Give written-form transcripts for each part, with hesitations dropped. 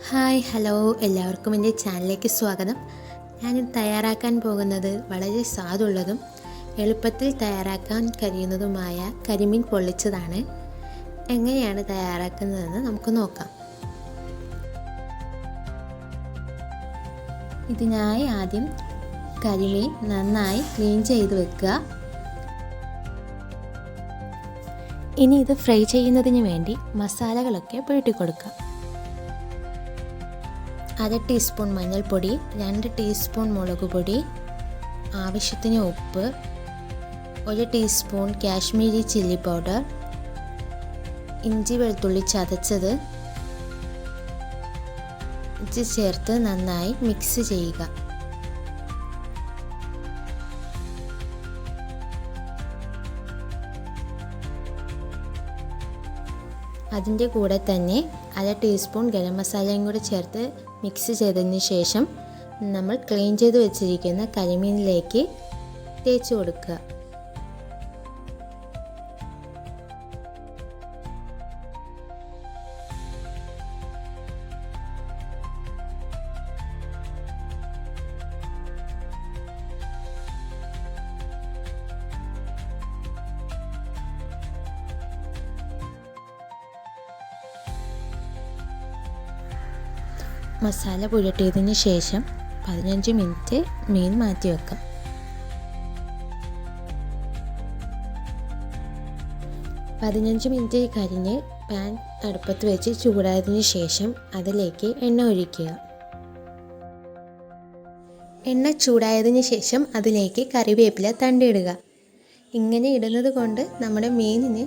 Hi hello എല്ലാവർക്കും എൻ്റെ ചാനലിലേക്ക് സ്വാഗതം. ഞാനിത് തയ്യാറാക്കാൻ പോകുന്നത് വളരെ സ്വാദുള്ളതും എളുപ്പത്തിൽ തയ്യാറാക്കാൻ കഴിയുന്നതുമായ കരിമീൻ പൊള്ളിച്ചതാണ്. എങ്ങനെയാണ് തയ്യാറാക്കുന്നതെന്ന് നമുക്ക് നോക്കാം. ഇതിനായി ആദ്യം കരിമീൻ നന്നായി ക്ലീൻ ചെയ്ത് വെക്കുക. ഇനി ഇത് ഫ്രൈ ചെയ്യുന്നതിന് വേണ്ടി മസാലകളൊക്കെ പുരട്ടി കൊടുക്കുക. 1/2 ടീസ്പൂൺ മഞ്ഞൾപ്പൊടി, 2 ടീസ്പൂൺ മുളക് പൊടി, ആവശ്യത്തിന് ഉപ്പ്, 1 ടീസ്പൂൺ കാശ്മീരി ചില്ലി പൗഡർ, ഇഞ്ചി വെളുത്തുള്ളി ചതച്ചത് ചേർത്ത് നന്നായി മിക്സ് ചെയ്യുക. അതിൻ്റെ കൂടെ തന്നെ 1/2 ടീസ്പൂൺ ഗരം മസാലയും കൂടി ചേർത്ത് മിക്സ് ചെയ്തതിന് ശേഷം നമ്മൾ ക്ലീൻ ചെയ്ത് വെച്ചിരിക്കുന്ന കരിമീനിലേക്ക് തേച്ച് കൊടുക്കുക. മസാല പുരട്ടിയതിന് ശേഷം 15 മിനിറ്റ് മീൻ മാറ്റി വെക്കാം. മിനിറ്റ് കഴിഞ്ഞ് പാൻ അടുപ്പത്ത് വെച്ച് ചൂടായതിനു ശേഷം അതിലേക്ക് എണ്ണ ഒഴിക്കുക. എണ്ണ ചൂടായതിന് ശേഷം അതിലേക്ക് കറിവേപ്പില തണ്ടിയിടുക. ഇങ്ങനെ ഇടുന്നത് കൊണ്ട് നമ്മുടെ മീനിന്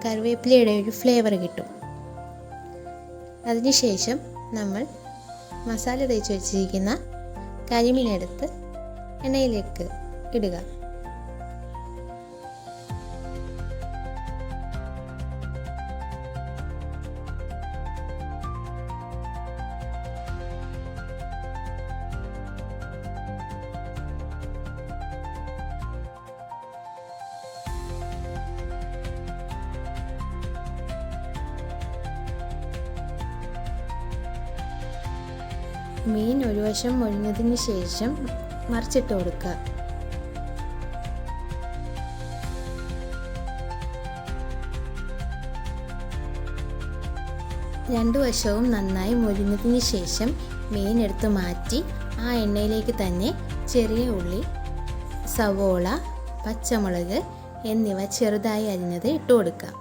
കറിവേപ്പിലയുടെ ഒരു ഫ്ലേവർ കിട്ടും. അതിനുശേഷം നമ്മൾ മസാല തേച്ച് വെച്ചിരിക്കുന്ന കരിമീനെടുത്ത് എണ്ണയിലേക്ക് ഇടുക. മീൻ ഒരു വശം മൊഴിഞ്ഞതിന് ശേഷം മറിച്ചിട്ട് കൊടുക്കുക. രണ്ടു വശവും നന്നായി മൊഴിഞ്ഞതിന് ശേഷം മീൻ എടുത്ത് മാറ്റി ആ എണ്ണയിലേക്ക് തന്നെ ചെറിയ ഉള്ളി, സവോള, പച്ചമുളക് എന്നിവ ചെറുതായി അരിഞ്ഞത് ഇട്ട് കൊടുക്കുക.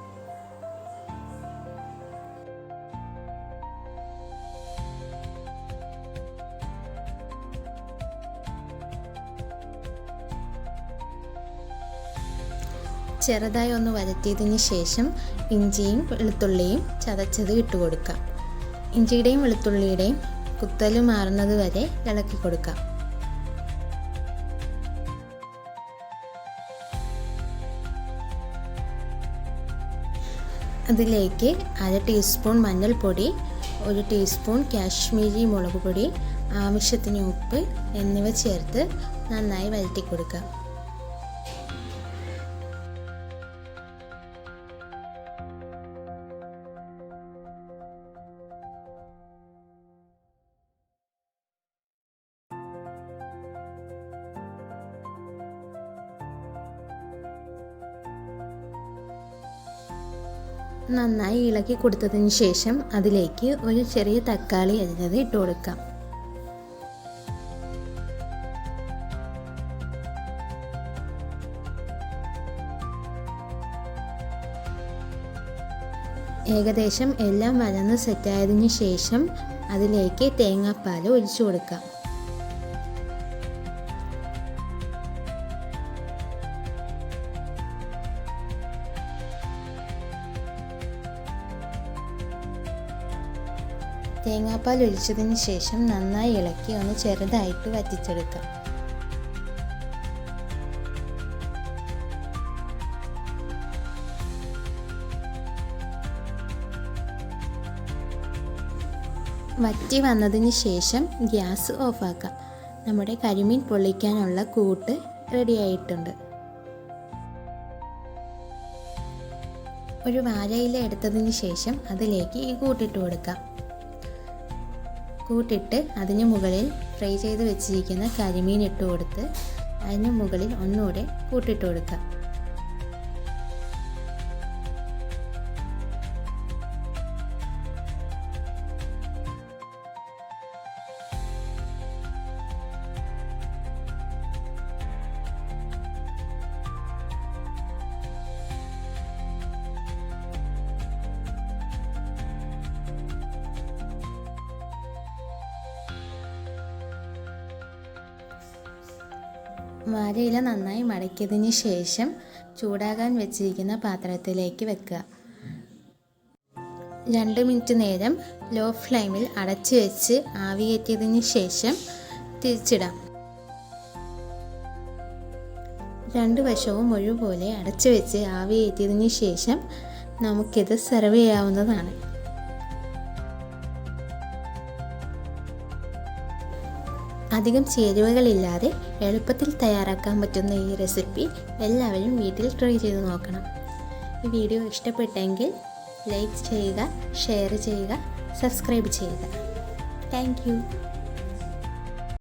ചെറുതായി ഒന്ന് വഴറ്റിയതിന് ശേഷം ഇഞ്ചിയും വെളുത്തുള്ളിയും ചതച്ചത് ഇട്ട് കൊടുക്കാം. ഇഞ്ചിയുടെയും വെളുത്തുള്ളിയുടെയും കുത്തല് മാറുന്നത് വരെ ഇളക്കി കൊടുക്കാം. അതിലേക്ക് 1/2 ടീസ്പൂൺ മഞ്ഞൾപ്പൊടി, 1 ടീസ്പൂൺ കാശ്മീരി മുളക് പൊടി, ആവശ്യത്തിന് ഉപ്പ് എന്നിവ ചേർത്ത് നന്നായി വഴറ്റി കൊടുക്കാം. നന്നായി ഇളക്കി കൊടുത്തതിന് ശേഷം അതിലേക്ക് ഒരു ചെറിയ തക്കാളി അരിഞ്ഞത് ഇട്ട് കൊടുക്കാം. ഏകദേശം എല്ലാം വഴന്ന് സെറ്റായതിന് ശേഷം അതിലേക്ക് തേങ്ങാപ്പാൽ ഒഴിച്ചു കൊടുക്കാം. തേങ്ങാപ്പാൽ ഒഴിച്ചതിന് ശേഷം നന്നായി ഇളക്കി ഒന്ന് ചെറുതായിട്ട് വറ്റിച്ചെടുക്കാം. വറ്റി വന്നതിന് ശേഷം ഗ്യാസ് ഓഫാക്കാം. നമ്മുടെ കരിമീൻ പൊള്ളിക്കാനുള്ള കൂട്ട് റെഡിയായിട്ടുണ്ട്. ഒരു വാഴയില എടുത്തതിന് ശേഷം അതിലേക്ക് ഈ കൂട്ടിട്ട് കൊടുക്കാം. കൂട്ടിട്ട് അതിന് മുകളിൽ ഫ്രൈ ചെയ്ത് വെച്ചിരിക്കുന്ന കരിമീൻ ഇട്ട് കൊടുത്ത് അതിന് മുകളിൽ ഒന്നുകൂടെ കൂട്ടിട്ട് കൊടുക്കുക. വാഴയില നന്നായി മടക്കിയതിന് ശേഷം ചൂടാകാൻ വെച്ചിരിക്കുന്ന പാത്രത്തിലേക്ക് വെക്കുക. 2 മിനിറ്റ് നേരം ലോ ഫ്ലെയിമിൽ അടച്ചു വെച്ച് ആവിയേറ്റിയതിന് ശേഷം തിരിച്ചിടാം. 2 വശവും ഒരുപോലെ അടച്ചു വെച്ച് ആവിയേറ്റിയതിന് ശേഷം നമുക്കിത് സെർവ് ചെയ്യാവുന്നതാണ്. അധികം ചേരുവകളില്ലാതെ എളുപ്പത്തിൽ തയ്യാറാക്കാൻ പറ്റുന്ന ഈ റെസിപ്പി എല്ലാവരും വീട്ടിൽ ട്രൈ ചെയ്ത് നോക്കണം. ഈ വീഡിയോ ഇഷ്ടപ്പെട്ടെങ്കിൽ ലൈക്ക് ചെയ്യുക, ഷെയർ ചെയ്യുക, സബ്സ്ക്രൈബ് ചെയ്യുക. Thank you.